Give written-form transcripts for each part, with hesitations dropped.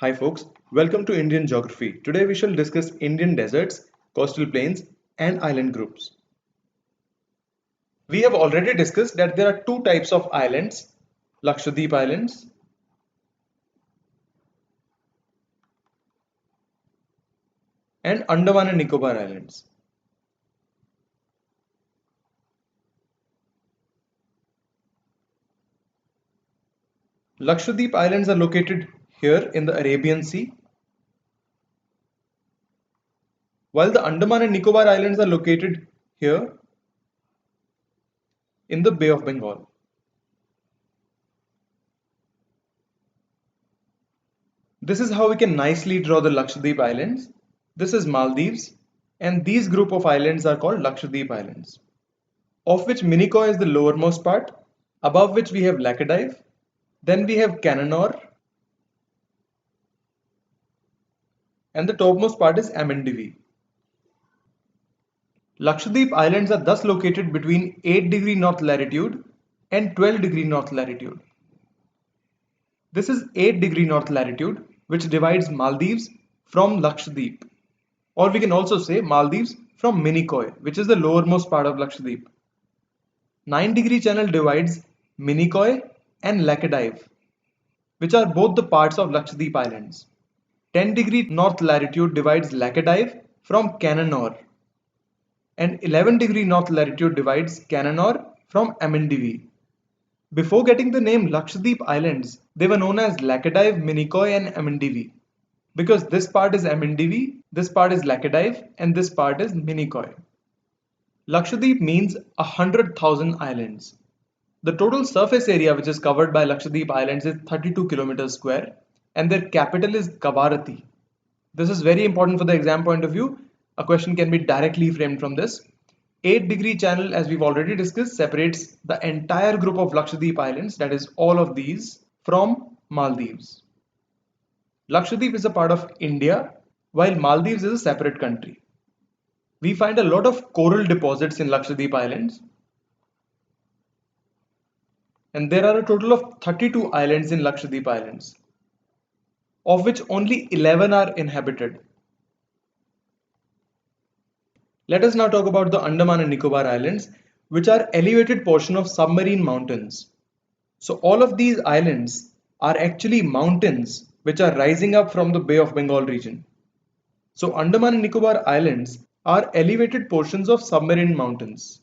Hi folks, welcome to Indian Geography. Today we shall discuss Indian deserts, coastal plains and island groups. We have already discussed that there are two types of islands, Lakshadweep Islands and Andaman and Nicobar Islands. Lakshadweep Islands are located here in the Arabian Sea, while the Andaman and Nicobar Islands are located here in the Bay of Bengal. This is how we can nicely draw the Lakshadweep Islands. This is Maldives, and these group of islands are called Lakshadweep Islands, of which Minicoy is the lowermost part, above which we have Laccadive, then we have Cananore, and the topmost part is Amendivi. Lakshadweep Islands are thus located between 8° north latitude and 12° north latitude. This is 8° north latitude, which divides Maldives from Lakshadweep, or we can also say Maldives from Minicoy, which is the lowermost part of Lakshadweep. 9° channel divides Minicoy and Laccadive, which are both the parts of Lakshadweep Islands. 10° north latitude divides Laccadive from Cananore, and 11° north latitude divides Cananore from Amendivi. Before getting the name Lakshadweep Islands, they were known as Laccadive, Minicoy and Amendivi, because this part is Amendivi, this part is Laccadive, and this part is Minicoy. Lakshadweep means 100,000 islands. The total surface area which is covered by Lakshadweep Islands is 32 kilometers square, and their capital is Kavaratti. This is very important for the exam point of view. A question can be directly framed from this. 8° channel, as we've already discussed, separates the entire group of Lakshadweep Islands, that is all of these, from Maldives. Lakshadweep is a part of India, while Maldives is a separate country. We find a lot of coral deposits in Lakshadweep Islands, and there are a total of 32 islands in Lakshadweep Islands, of which only 11 are inhabited. Let us now talk about the Andaman and Nicobar Islands, which are elevated portion of submarine mountains. So all of these islands are actually mountains which are rising up from the Bay of Bengal region. So Andaman and Nicobar Islands are elevated portions of submarine mountains.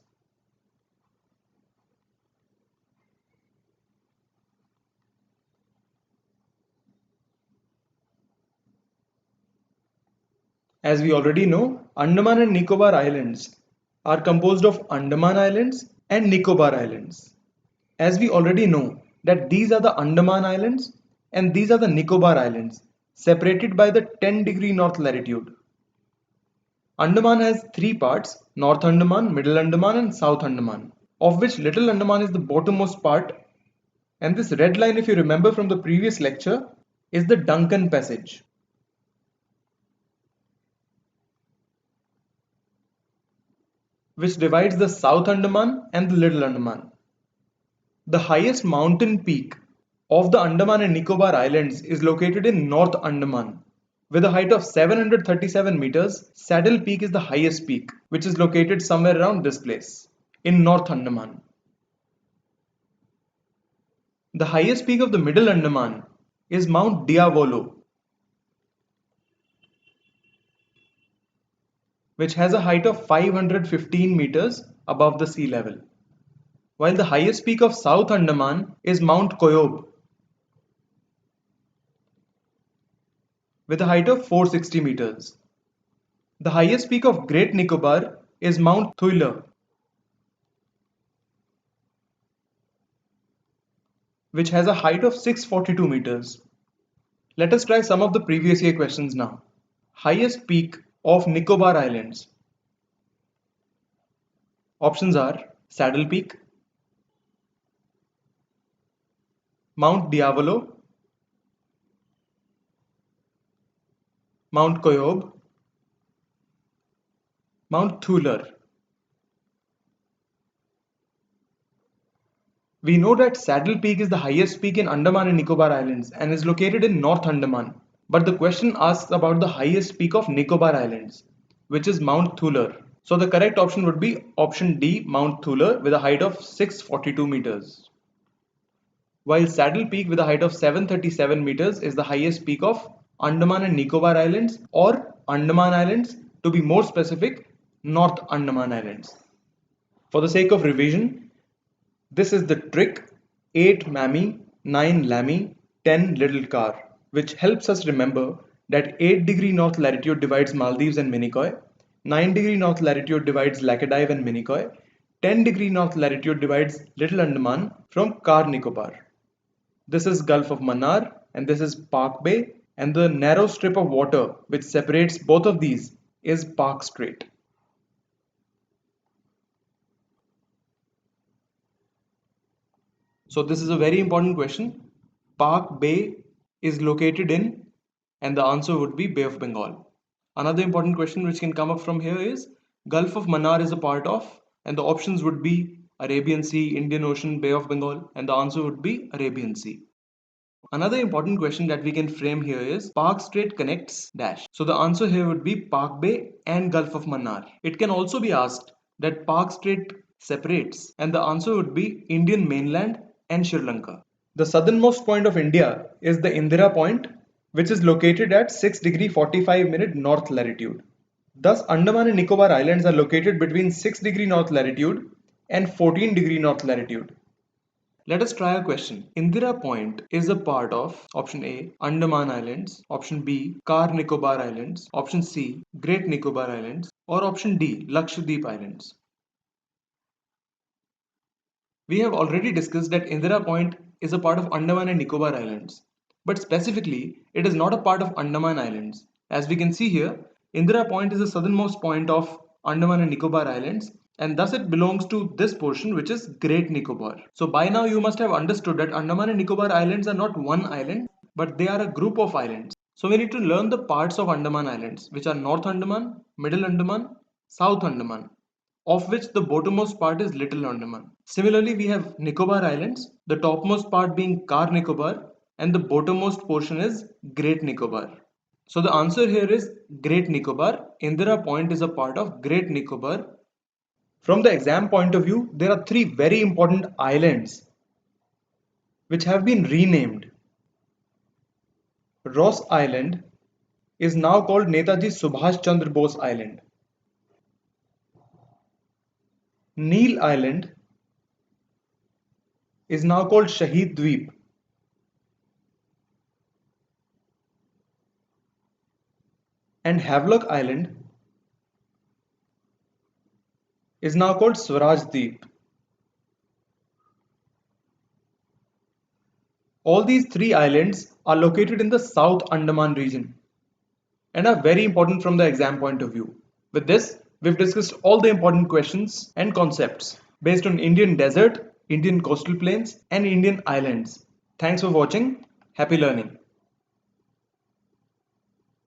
As we already know, Andaman and Nicobar Islands are composed of Andaman Islands and Nicobar Islands. As we already know that these are the Andaman Islands and these are the Nicobar Islands, separated by the 10° north latitude. Andaman has three parts: North Andaman, Middle Andaman and South Andaman, of which Little Andaman is the bottommost part, and this red line, if you remember from the previous lecture, is the Duncan Passage. Which divides the South Andaman and the Little Andaman. The highest mountain peak of the Andaman and Nicobar Islands is located in North Andaman. With a height of 737 meters, Saddle Peak is the highest peak, which is located somewhere around this place, in North Andaman. The highest peak of the Middle Andaman is Mount Diavolo, which has a height of 515 meters above the sea level. While the highest peak of South Andaman is Mount Koyob, with a height of 460 meters. The highest peak of Great Nicobar is Mount Thuila, which has a height of 642 meters. Let us try some of the previous year questions now. Highest peak of Nicobar Islands. Options are Saddle Peak, Mount Diavolo, Mount Koyob, Mount Thular. We know that Saddle Peak is the highest peak in Andaman and Nicobar Islands and is located in North Andaman. But the question asks about the highest peak of Nicobar Islands, which is Mount Thuler. So the correct option would be option D, Mount Thuler, with a height of 642 meters. While Saddle Peak with a height of 737 meters is the highest peak of Andaman and Nicobar Islands, or Andaman Islands, to be more specific, North Andaman Islands. For the sake of revision, this is the trick 8 Mammy, 9 Lammy, 10 Little Car, which helps us remember that 8° north latitude divides Maldives and Minicoy, 9° north latitude divides Laccadive and Minicoy, 10° north latitude divides Little Andaman from Car Nicobar. This is Gulf of Mannar and this is Park Bay, and the narrow strip of water which separates both of these is Park Strait. So this is a very important question. Park Bay is located in, and the answer would be Bay of Bengal. Another important question which can come up from here is Gulf of Mannar is a part of, and the options would be Arabian Sea, Indian Ocean, Bay of Bengal, and the answer would be Arabian Sea. Another important question that we can frame here is Park Strait connects dash. So the answer here would be Park Bay and Gulf of Mannar. It can also be asked that Park Strait separates, and the answer would be Indian mainland and Sri Lanka. The southernmost point of India is the Indira Point, which is located at 6° 45' north latitude. Thus, Andaman and Nicobar Islands are located between 6° north latitude and 14° north latitude. Let us try a question. Indira Point is a part of option A, Andaman Islands, option B, Car Nicobar Islands, option C, Great Nicobar Islands, or option D, Lakshadweep Islands. We have already discussed that Indira Point is a part of Andaman and Nicobar Islands, but specifically, it is not a part of Andaman Islands. As we can see here, Indira Point is the southernmost point of Andaman and Nicobar Islands, and thus it belongs to this portion, which is Great Nicobar. So by now you must have understood that Andaman and Nicobar Islands are not one island, but they are a group of islands. So we need to learn the parts of Andaman Islands, which are North Andaman, Middle Andaman, South Andaman, of which the bottommost part is Little Andaman. Similarly, we have Nicobar Islands, the topmost part being Car Nicobar, and the bottommost portion is Great Nicobar. So the answer here is Great Nicobar. Indira Point is a part of Great Nicobar. From the exam point of view, there are three very important islands which have been renamed. Ross Island is now called Netaji Subhash Chandra Bose Island. Neil Island is now called Shahid Dweep. And Havelock Island is now called Swaraj Deep. All these three islands are located in the South Andaman region and are very important from the exam point of view. With this, we've discussed all the important questions and concepts based on Indian desert, Indian coastal plains, and Indian islands. Thanks for watching. Happy learning.